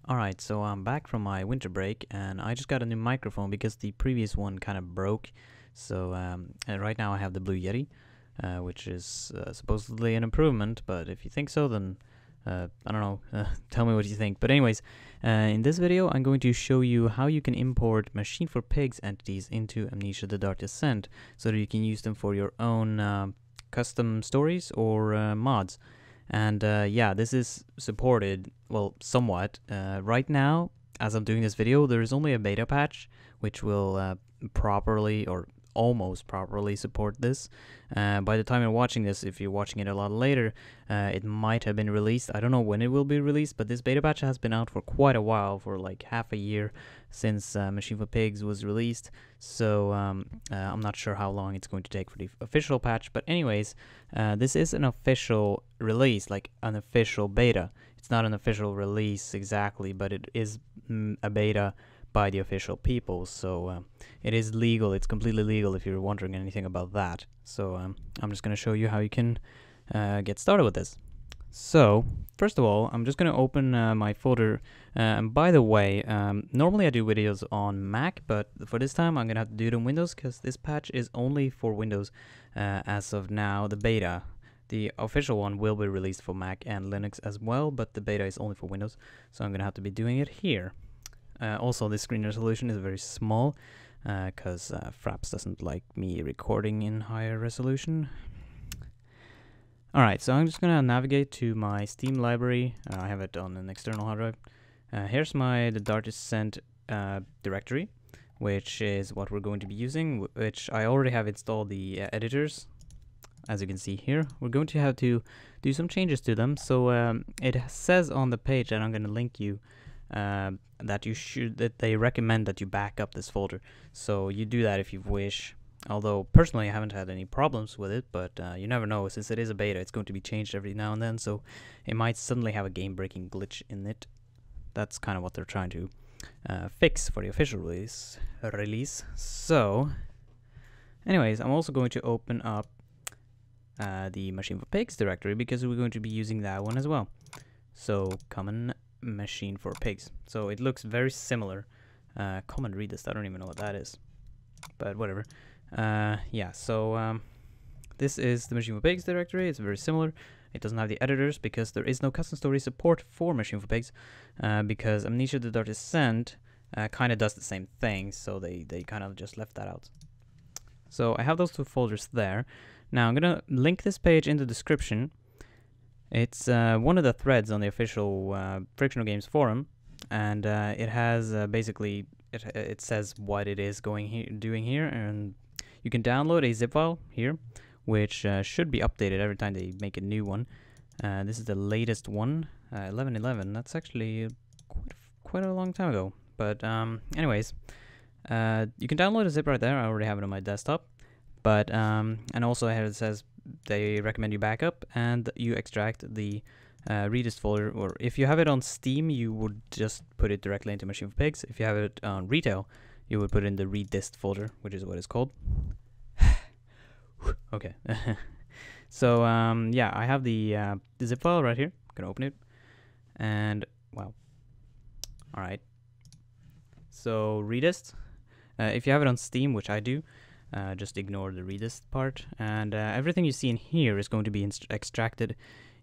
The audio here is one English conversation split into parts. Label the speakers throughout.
Speaker 1: Alright, so I'm back from my winter break and I just got a new microphone because the previous one kind of broke. So right now I have the Blue Yeti, which is supposedly an improvement, but if you think so, then I don't know, tell me what you think. But anyways, in this video I'm going to show you how you can import Machine for Pigs entities into Amnesia: The Dark Descent so that you can use them for your own custom stories or mods. And yeah, this is supported, well, somewhat. Right now, as I'm doing this video, there is only a beta patch which will properly or almost properly support this. By the time you're watching this, if you're watching it a lot later, it might have been released. I don't know when it will be released, but this beta patch has been out for quite a while, for like half a year since Machine for Pigs was released. So I'm not sure how long it's going to take for the official patch. But anyways, this is an official release, like an official beta. It's not an official release exactly, but it is a beta by the official people, so it is legal. It's completely legal if you're wondering anything about that. So I'm just going to show you how you can get started with this. So first of all, I'm just going to open my folder, and by the way, normally I do videos on Mac, but for this time I'm going to have to do it on Windows because this patch is only for Windows as of now. The beta, the official one, will be released for Mac and Linux as well, but the beta is only for Windows, so I'm going to have to be doing it here. Also, this screen resolution is very small because Fraps doesn't like me recording in higher resolution. Alright, so I'm just going to navigate to my Steam library. I have it on an external hard drive. Here's the Dark Descent directory, which is what we're going to be using, which I already have installed the editors. As you can see here, we're going to have to do some changes to them. So it says on the page, and I'm going to link you, that they recommend that you back up this folder. So you do that if you wish. Although personally I haven't had any problems with it, but you never know. Since it is a beta, it's going to be changed every now and then, so it might suddenly have a game-breaking glitch in it. That's kind of what they're trying to fix for the official release. So anyways, I'm also going to open up the Machine for Pigs directory because we're going to be using that one as well. So common Machine for Pigs. So it looks very similar. Common Redist, I don't even know what that is, but whatever. Yeah, so this is the Machine for Pigs directory. It's very similar. It doesn't have the editors because there is no custom story support for Machine for Pigs, because Amnesia: The Dark Descent kind of does the same thing, so they kind of just left that out. So I have those two folders there. Now I'm gonna link this page in the description. It's one of the threads on the official Frictional Games forum, and it has basically it says what it is doing here, and you can download a zip file here, which should be updated every time they make a new one. This is the latest one, 11.11. That's actually quite a long time ago. But anyways, you can download a zip right there. I already have it on my desktop. But and also here it says they recommend you backup and you extract the Redist folder, or if you have it on Steam, you would just put it directly into Machine for Pigs. If you have it on retail, you would put it in the Redist folder, which is what it's called. Okay. So yeah, I have the zip file right here. I'm gonna open it, and wow. All right. So Redist, if you have it on Steam, which I do, just ignore the Redist part, and everything you see in here is going to be extracted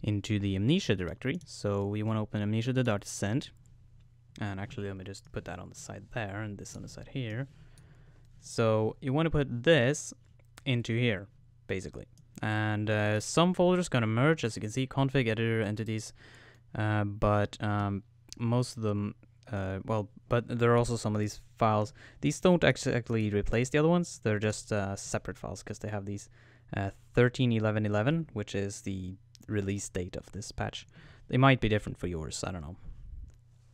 Speaker 1: into the Amnesia directory. So we want to open Amnesia: The Dark Descent, and actually let me just put that on the side there and this on the side here. So you want to put this into here basically, and some folders gonna merge, as you can see, config, editor, entities, but most of them well, but there are also some of these files. These don't exactly replace the other ones. They're just separate files because they have these 13.11.11, which is the release date of this patch. They might be different for yours, I don't know.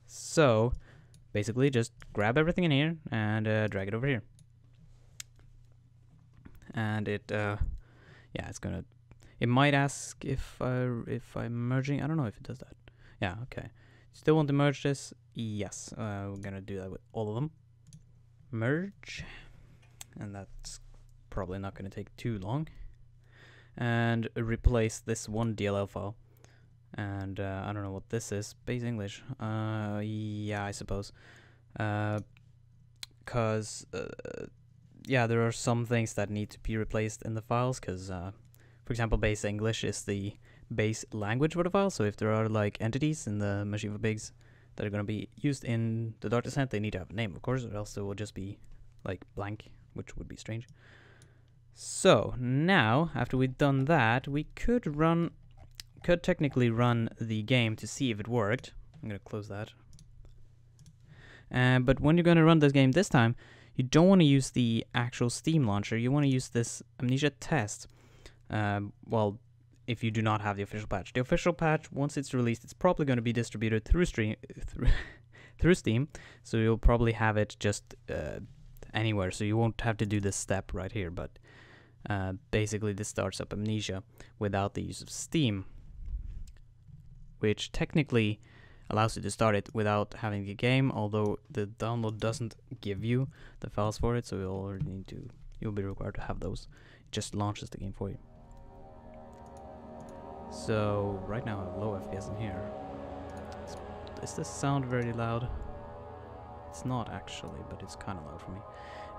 Speaker 1: So basically just grab everything in here and drag it over here. And it yeah, it's gonna, it might ask if I'm merging. I don't know if it does that. Yeah, okay. Still want to merge this? Yes, we're gonna do that with all of them. Merge, and that's probably not gonna take too long. And replace this one DLL file And I don't know what this is. Base English. Yeah, I suppose. Cause yeah, there are some things that need to be replaced in the files. Cause for example, base English is the base language for the file. So if there are like entities in the Machine for Pigs that are going to be used in the Dart Descent, they need to have a name, of course, or else it will just be like blank, which would be strange. So now, after we've done that, we could technically run the game to see if it worked. I'm gonna close that. But when you're gonna run this game this time, you don't want to use the actual Steam launcher. You want to use this Amnesia test. Well, if you do not have the official patch. The official patch, once it's released, it's probably going to be distributed through Steam, so you'll probably have it just anywhere, so you won't have to do this step right here, but basically this starts up Amnesia without the use of Steam, which technically allows you to start it without having the game, although the download doesn't give you the files for it, so you'll be required to have those. It just launches the game for you. So right now I have low FPS in here. Is this sound very loud? It's not actually, but it's kind of loud for me.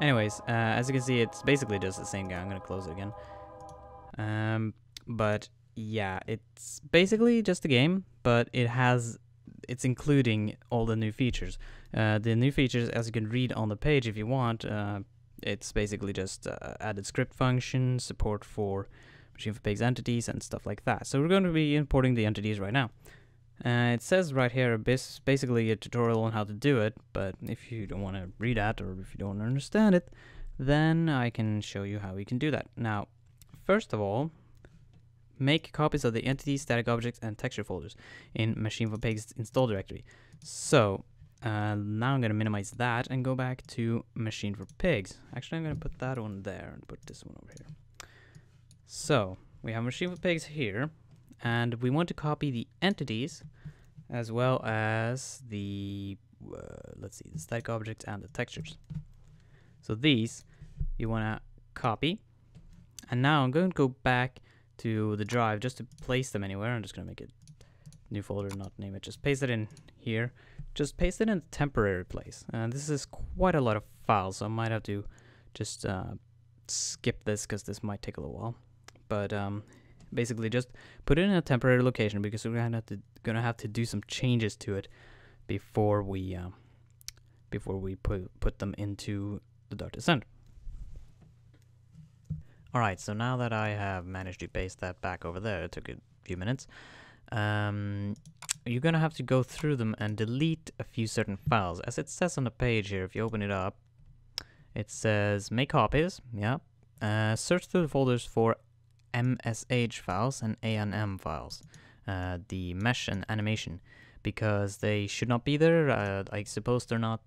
Speaker 1: Anyways, as you can see, it's basically just the same game. I'm gonna close it again. But yeah, it's basically just a game, but it's including all the new features. The new features, as you can read on the page if you want, it's basically just added script functions, support for Machine for Pigs entities and stuff like that. So we're going to be importing the entities right now. It says right here basically a tutorial on how to do it, but if you don't want to read that or if you don't understand it, then I can show you how we can do that. Now, first of all, make copies of the entities, static objects, and texture folders in Machine for Pigs install directory. So now I'm going to minimize that and go back to Machine for Pigs. Actually, I'm going to put that one there and put this one over here. So we have Machine for Pigs here, and we want to copy the entities as well as the let's see, the static objects and the textures. So these you want to copy, and now I'm going to go back to the drive just to place them anywhere. I'm just going to make it new folder, not name it, just paste it in here. Just paste it in a temporary place, and this is quite a lot of files, so I might have to just skip this because this might take a little while. But basically just put it in a temporary location because we're gonna have to do some changes to it before we put them into the Dart Descent. Alright, so now that I have managed to paste that back over there, it took a few minutes, you're gonna have to go through them and delete a few certain files. As it says on the page here, if you open it up, it says make copies, yeah, search through the folders for MSH files and ANM files, the mesh and animation, because they should not be there. I suppose they're not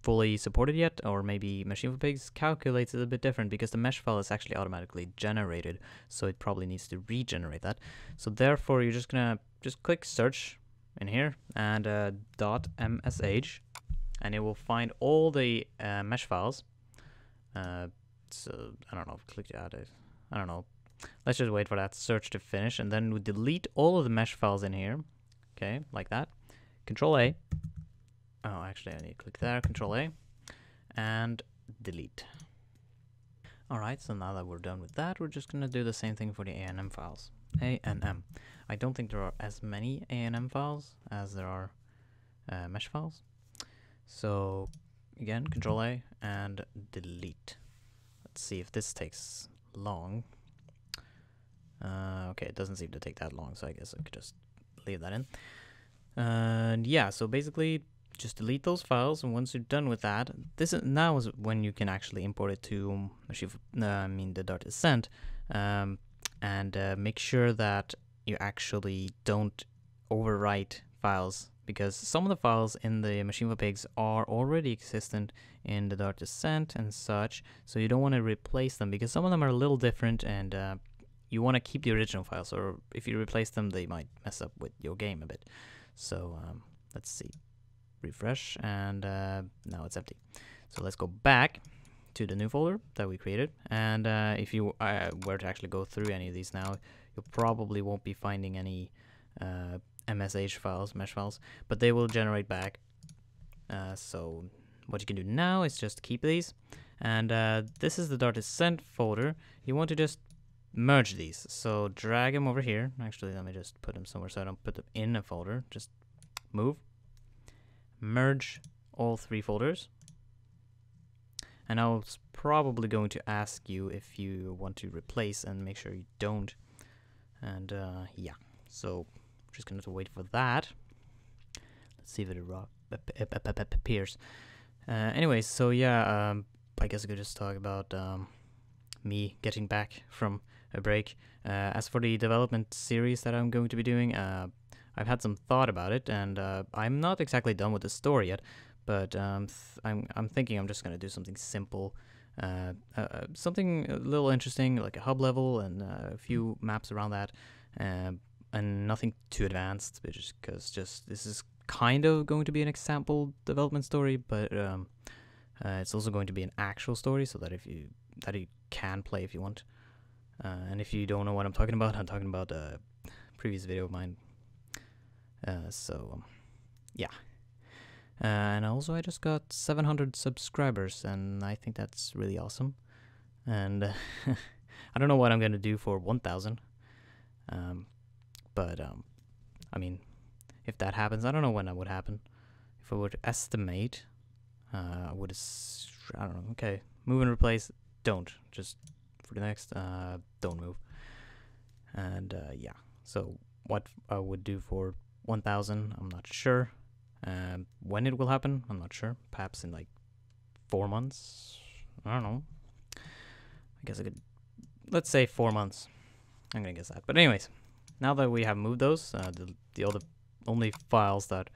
Speaker 1: fully supported yet, or maybe Machine for Pigs calculates it a bit different because the mesh file is actually automatically generated, so it probably needs to regenerate that. So therefore you're just gonna click search in here and .msh, and it will find all the mesh files. So I don't know, click add it, I don't know. Let's just wait for that search to finish, and then we delete all of the mesh files in here. Okay, like that. Control A. Oh, actually, I need to click there. Control A. And delete. Alright, so now that we're done with that, we're just going to do the same thing for the ANM files. ANM. I don't think there are as many ANM files as there are mesh files. So, again, Control A and delete. Let's see if this takes long. Okay, it doesn't seem to take that long, so I guess I could just leave that in. And yeah, so basically just delete those files, and once you're done with that, now is when you can actually import it to the Dart Descent, and make sure that you actually don't overwrite files, because some of the files in the Machine for Pigs are already existent in the Dart Descent and such, so you don't want to replace them because some of them are a little different, and you want to keep the original files, or if you replace them, they might mess up with your game a bit. So let's see, refresh, and now it's empty. So let's go back to the new folder that we created, and if you were to actually go through any of these now, you probably won't be finding any MSH files, mesh files, but they will generate back. So what you can do now is just keep these, and this is the Dart Descent folder. You want to just merge these, so drag them over here. Actually, let me just put them somewhere so I don't put them in a folder. Just move, merge all 3 folders, and I was probably going to ask you if you want to replace, and make sure you don't. And yeah, so I'm just gonna have to wait for that. Let's see if it appears. Anyways, so yeah, I guess I could just talk about me getting back from a break. As for the development series that I'm going to be doing, I've had some thought about it, and I'm not exactly done with the story yet, but I'm thinking I'm just gonna do something simple, something a little interesting, like a hub level and a few maps around that, and nothing too advanced, because this is kind of going to be an example development story, but it's also going to be an actual story, so that you can play if you want. And if you don't know what I'm talking about a previous video of mine. Yeah. And also, I just got 700 subscribers, and I think that's really awesome. And I don't know what I'm gonna do for 1,000. But I mean, if that happens, I don't know when that would happen. If I were to estimate, I don't know. Okay, move and replace. Don't. Just for the next, don't move. And yeah. So what I would do for 1,000, I'm not sure. When it will happen, I'm not sure. Perhaps in like 4 months. I don't know. I guess I could. Let's say 4 months. I'm gonna guess that. But anyways, now that we have moved those, the only files that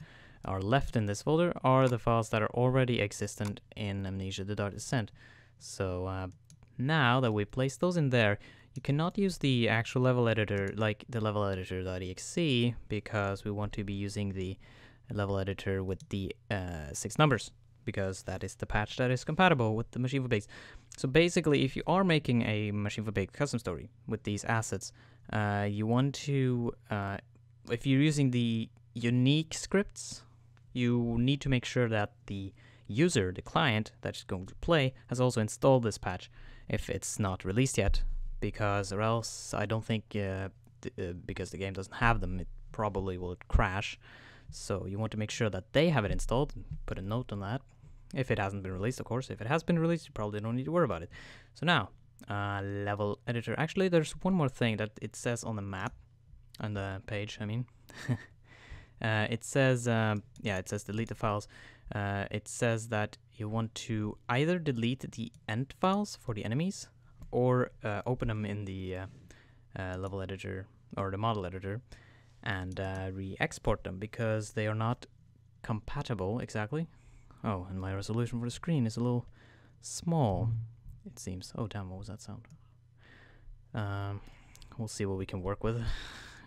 Speaker 1: are left in this folder are the files that are already existent in Amnesia: The Dart Descent. So now that we place those in there, you cannot use the actual level editor, like the level editor.exe, because we want to be using the level editor with the 6 numbers, because that is the patch that is compatible with the Machine for Pigs. So basically, if you are making a Machine for Pigs custom story with these assets, you want to, if you're using the unique scripts, you need to make sure that the user, the client that's going to play, has also installed this patch if it's not released yet, because or else I don't think, because the game doesn't have them, it probably will crash. So you want to make sure that they have it installed, put a note on that. If it hasn't been released, of course. If it has been released, you probably don't need to worry about it. So now, level editor. Actually, there's one more thing that it says on the map, on the page, I mean. It says, yeah, it says delete the files. It says that you want to either delete the end files for the enemies, or open them in the level editor, or the model editor, and re-export them, because they are not compatible exactly. Oh, and my resolution for the screen is a little small, it seems. Oh damn, what was that sound? We'll see what we can work with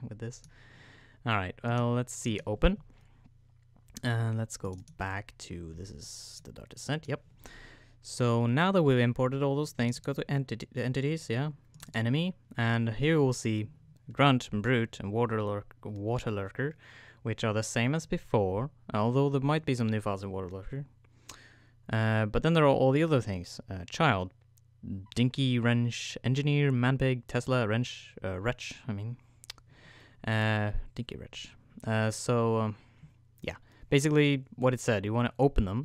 Speaker 1: with this. Alright, well, let's see, open. And let's go back to, this is the Dart Descent, yep. So now that we've imported all those things, go to entities, yeah, enemy, and here we'll see Grunt, and Brute, and Water Lurker, which are the same as before, although there might be some new files in Water Lurker. But then there are all the other things. Child, Dinky, Wrench, Engineer, Manpig, Tesla, Wrench, Wretch, I mean. Dinky Wretch. Yeah, basically what it said, you want to open them.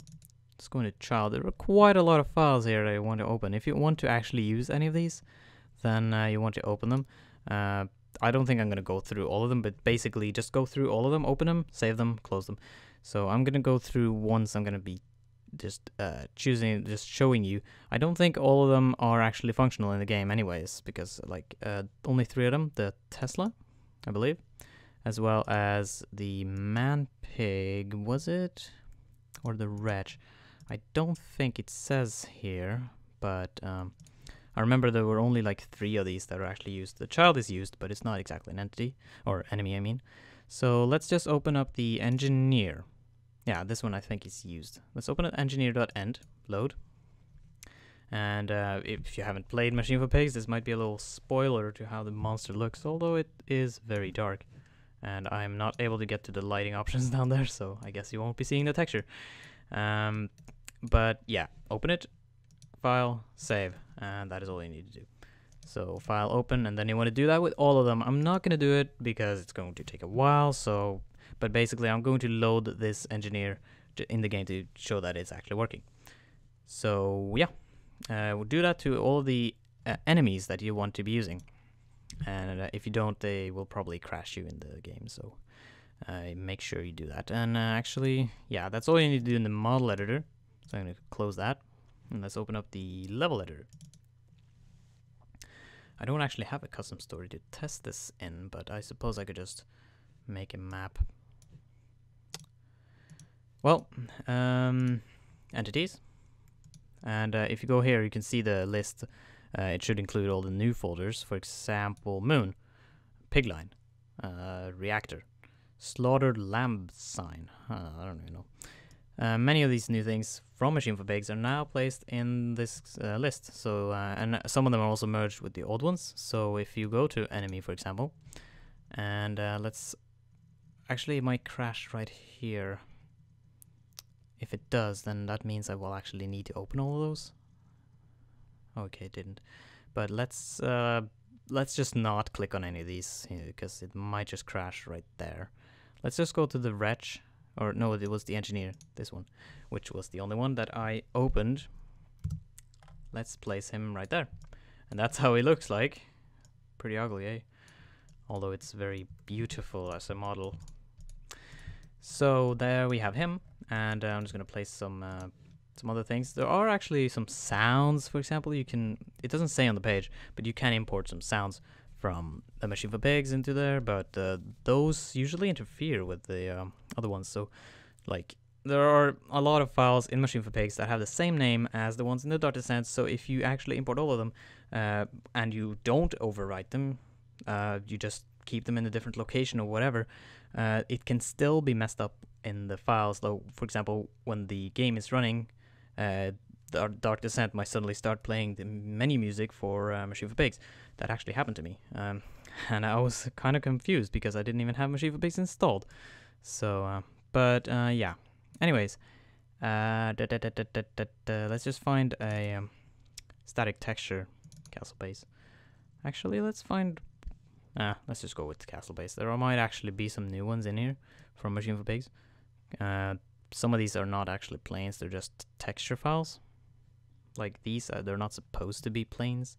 Speaker 1: Let's go into Child. There are quite a lot of files here that you want to open. If you want to actually use any of these, then you want to open them. I don't think I'm going to go through all of them, but basically just go through all of them, open them, save them, close them. So I'm going to go through ones. I'm going to be just choosing, just showing you. I don't think all of them are actually functional in the game anyways, because like only 3 of them, the Tesla, I believe, as well as the Manpig, was it? Or the Wretch? I don't think it says here, but I remember there were only like 3 of these that are actually used. The Child is used, but it's not exactly an entity, or enemy, I mean. So let's just open up the Engineer. Yeah, this one I think is used. Let's open up engineer.end, load. And if you haven't played Machine for Pigs, this might be a little spoiler to how the monster looks, although it is very dark. and I'm not able to get to the lighting options down there, so I guess you won't be seeing the texture. But yeah, open it, file, save, and that is all you need to do. So file, open, and then you want to do that with all of them. I'm not going to do it because it's going to take a while, but basically I'm going to load this engineer in the game to show that it's actually working. So yeah, we'll do that to all the enemies that you want to be using, and if you don't, they will probably crash you in the game, so make sure you do that. And actually, yeah, that's all you need to do in the model editor. So I'm going to close that, and let's open up the level editor. I don't actually have a custom story to test this in, but I suppose I could just make a map. Well, entities, and if you go here, you can see the list. It should include all the new folders, for example, Moon, Pigline, Reactor, Slaughtered Lamb Sign, I don't even know. Many of these new things from Machine for Pigs are now placed in this list. So, and some of them are also merged with the old ones. So if you go to enemy, for example, and actually it might crash right here. If it does, then that means I will actually need to open all of those. Okay, it didn't. But let's just not click on any of these because it might just crash right there. Let's just go to the wretch. Or no, it was the engineer, this one, which was the only one that I opened. Let's place him right there. And that's how he looks like. Pretty ugly, eh? Although it's very beautiful as a model. So there we have him, and I'm just gonna place some other things. There are actually some sounds, for example. You can, it doesn't say on the page, but you can import some sounds from the Machine for Pigs into there, but those usually interfere with the other ones. So, like, there are a lot of files in Machine for Pigs that have the same name as the ones in the .descent. So if you actually import all of them and you don't overwrite them, you just keep them in a different location or whatever, it can still be messed up in the files. Though, for example, when the game is running, the Dark Descent might suddenly start playing the menu music for Machine for Pigs. That actually happened to me, and I was kind of confused because I didn't even have Machine for Pigs installed. So, but yeah. Anyways, let's just find a static texture castle base. Actually, let's find. Let's just go with castle base. There might actually be some new ones in here from Machine for Pigs. Some of these are not actually planes; they're just texture files. Like these, they're not supposed to be planes.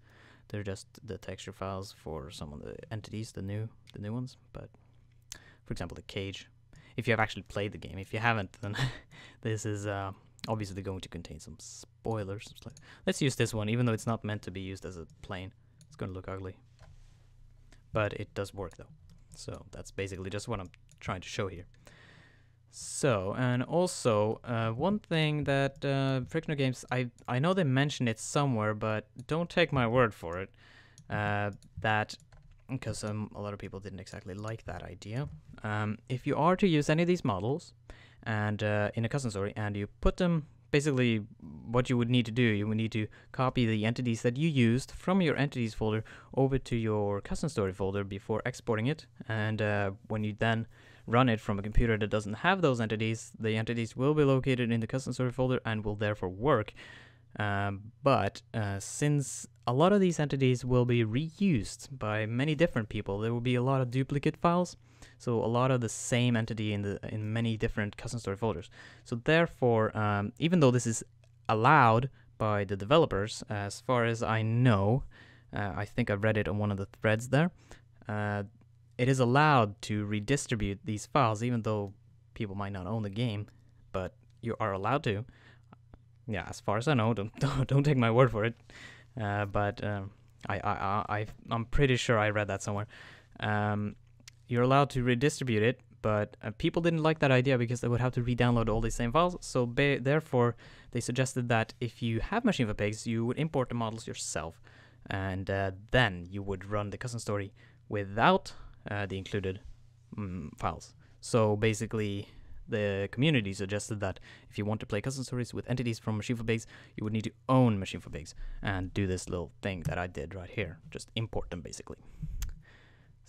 Speaker 1: They're just the texture files for some of the entities, the new ones. But for example, the cage. If you have actually played the game, if you haven't, then this is obviously going to contain some spoilers. Let's use this one, even though it's not meant to be used as a plane. It's going to look ugly, but it does work though. So that's basically just what I'm trying to show here. So, and also, one thing that Frictional Games, I know they mentioned it somewhere, but don't take my word for it, that, because a lot of people didn't exactly like that idea. If you are to use any of these models, and in a custom story, and you put them, basically, what you would need to do, you would need to copy the entities that you used from your entities folder over to your custom story folder before exporting it, and when you then run it from a computer that doesn't have those entities, the entities will be located in the custom story folder and will therefore work. But since a lot of these entities will be reused by many different people, there will be a lot of duplicate files. So a lot of the same entity in many different custom story folders. So therefore, even though this is allowed by the developers, as far as I know, I think I read it on one of the threads there. It is allowed to redistribute these files, even though people might not own the game, but you are allowed to. Yeah, as far as I know, don't take my word for it. But I'm pretty sure I read that somewhere. You're allowed to redistribute it, but people didn't like that idea because they would have to re-download all these same files. So therefore, they suggested that if you have Machine for Pigs, you would import the models yourself, and then you would run the custom story without the included files. So basically, the community suggested that if you want to play custom stories with entities from Machine for Pigs, you would need to own Machine for Pigs and do this little thing that I did right here. Just import them, basically.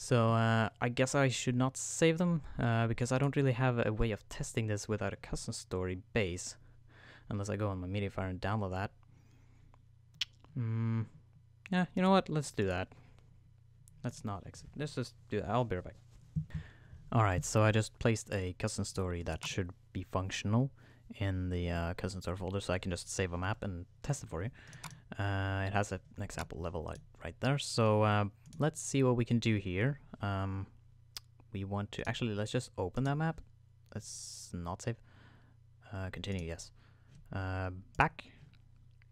Speaker 1: So I guess I should not save them because I don't really have a way of testing this without a custom story base, unless I go on my Mediafire and download that. Yeah, you know what? Let's do that. Let's not exit. Let's just do that. I'll be right back. Alright, so I just placed a custom story that should be functional in the custom story folder, so I can just save a map and test it for you. It has an example level right there, so let's see what we can do here. We want to, actually, let's just open that map. Let's not save. Continue, yes. Back.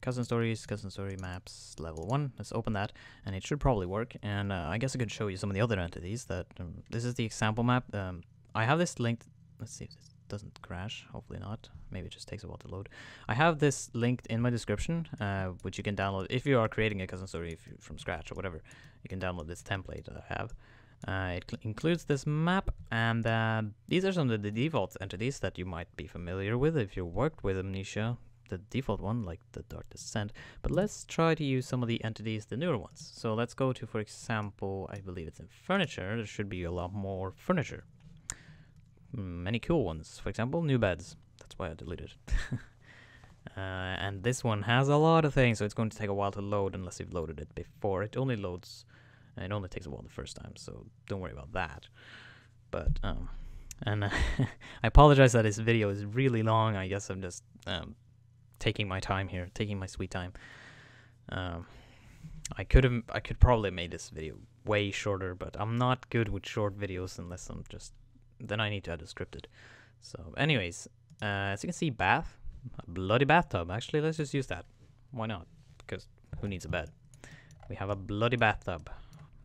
Speaker 1: Custom stories, custom story maps, level 1. Let's open that, and it should probably work. And I guess I could show you some of the other entities that, this is the example map. I have this linked, let's see if this doesn't crash, hopefully not. Maybe it just takes a while to load. I have this linked in my description, which you can download if you are creating a custom story from scratch or whatever. You can download this template that I have. It includes this map, and these are some of the default entities that you might be familiar with if you worked with Amnesia, the default one, like the Dark Descent. But let's try to use some of the entities, the newer ones. So let's go to, for example, I believe it's in furniture. There should be a lot more furniture. Many cool ones. For example, new beds. That's why I deleted it. And this one has a lot of things, so it's going to take a while to load unless you've loaded it before. It only loads, and it only takes a while the first time, so don't worry about that. But, and I apologize that this video is really long. I guess I'm just taking my time here, taking my sweet time. I could probably have made this video way shorter, but I'm not good with short videos unless I'm just, then I need to add a scripted. So anyways, as you can see, bath, a bloody bathtub. Actually, let's just use that. Why not? Because who needs a bed? We have a bloody bathtub.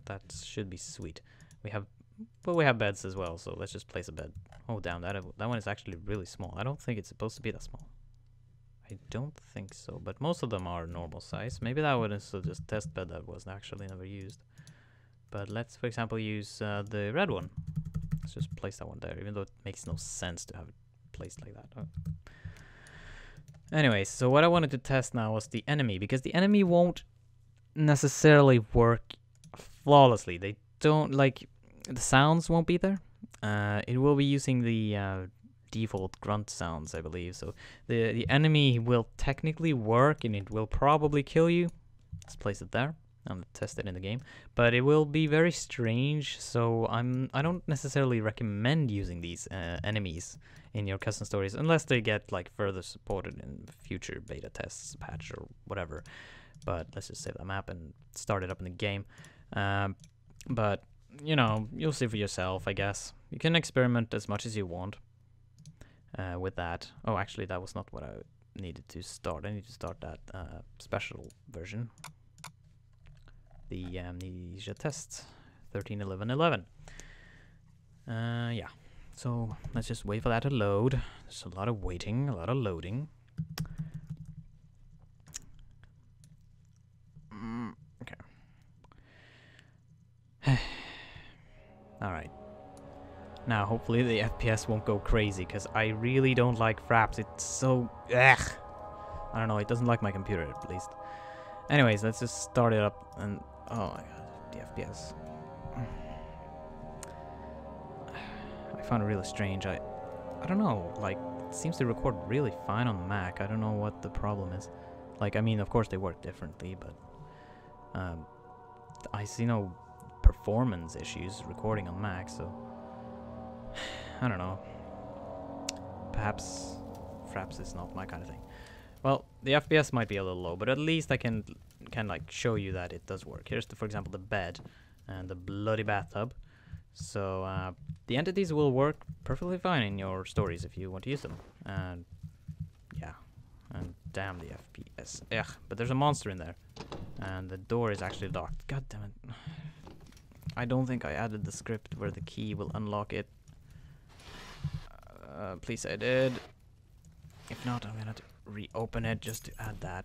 Speaker 1: That should be sweet. We have beds as well, so let's just place a bed. Oh damn, that one is actually really small. I don't think it's supposed to be that small. I don't think so, but most of them are normal size. Maybe that one is just test bed that was actually never used. But let's, for example, use the red one. Let's just place that one there, even though it makes no sense to have it placed like that. Oh. Anyways, so what I wanted to test now was the enemy, because the enemy won't necessarily work flawlessly. They don't, like, the sounds won't be there. It will be using the default grunt sounds, I believe. So the enemy will technically work, and it will probably kill you. Let's place it there. I'm test it in the game, but it will be very strange. So I don't necessarily recommend using these enemies in your custom stories unless they get like further supported in future beta tests, patch or whatever. But let's just save that map and start it up in the game. But you know, you'll see for yourself, I guess. You can experiment as much as you want with that. Oh, actually, that was not what I needed to start. I need to start that special version. The Amnesia test 13.11.11. Yeah. So let's just wait for that to load. There's a lot of waiting, a lot of loading. Okay. Alright. Now, hopefully the FPS won't go crazy, because I really don't like fraps. It's so... ugh. I don't know, it doesn't like my computer, at least. Anyways, let's just start it up, and... oh my god, the FPS. I found it really strange. I don't know, like, it seems to record really fine on the Mac. I don't know what the problem is. Like, I mean, of course they work differently, but... I see no performance issues recording on Mac, so... I don't know. Perhaps fraps is not my kind of thing. Well, the FPS might be a little low, but at least I can like show you that it does work. Here's for example the bed and the bloody bathtub. So the entities will work perfectly fine in your stories if you want to use them. And yeah, and damn the FPS. Ugh, but there's a monster in there, and the door is actually locked. God damn it! I don't think I added the script where the key will unlock it. Please say I did. If not, I'm gonna have to reopen it just to add that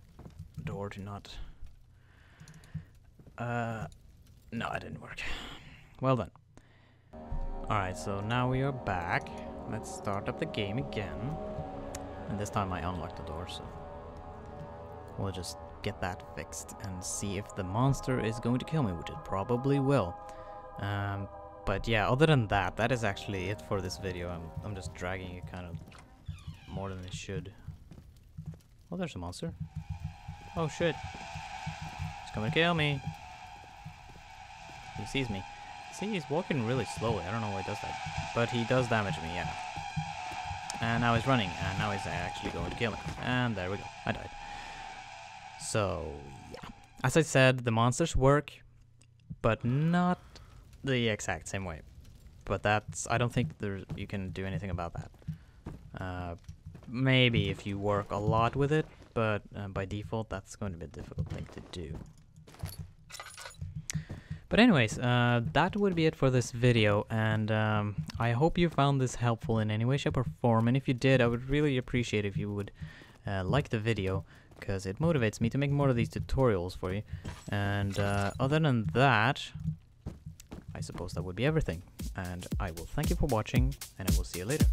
Speaker 1: door to not... no, it didn't work. Well done. Alright, so now we are back. Let's start up the game again. And this time I unlocked the door, so... we'll just get that fixed and see if the monster is going to kill me, which it probably will. But yeah, other than that, that is actually it for this video. I'm just dragging it kind of more than it should. Oh, there's a monster. Oh shit. He's coming to kill me. He sees me. See, he's walking really slowly. I don't know why he does that. But he does damage me, yeah. And now he's running, and now he's actually going to kill me. And there we go. I died. So, yeah. As I said, the monsters work, but not the exact same way. But that's... I don't think you can do anything about that. Maybe if you work a lot with it, but by default, that's going to be a difficult thing to do. But anyways, that would be it for this video, and I hope you found this helpful in any way, shape, or form. And if you did, I would really appreciate if you would like the video, because it motivates me to make more of these tutorials for you. And other than that, I suppose that would be everything. And I will thank you for watching, and I will see you later.